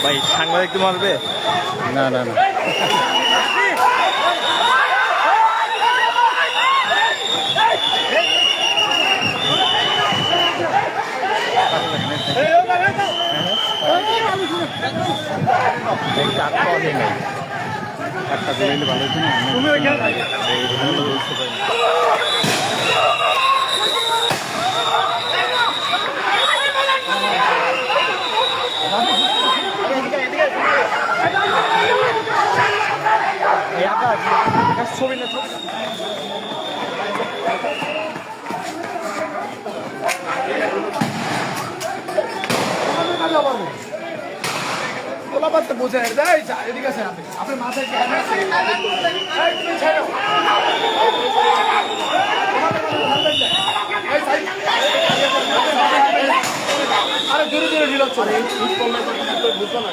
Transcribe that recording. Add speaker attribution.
Speaker 1: ভাই সাংবাদিক তো মারবে?
Speaker 2: না না না একটা দিলে ভালো হতো না। তুমি ছবি না ছবি
Speaker 3: বোঝা এদিকে আছে আপনার মাথায় আরে জোরে জোরে ঢিল হচ্ছে বুঝতো না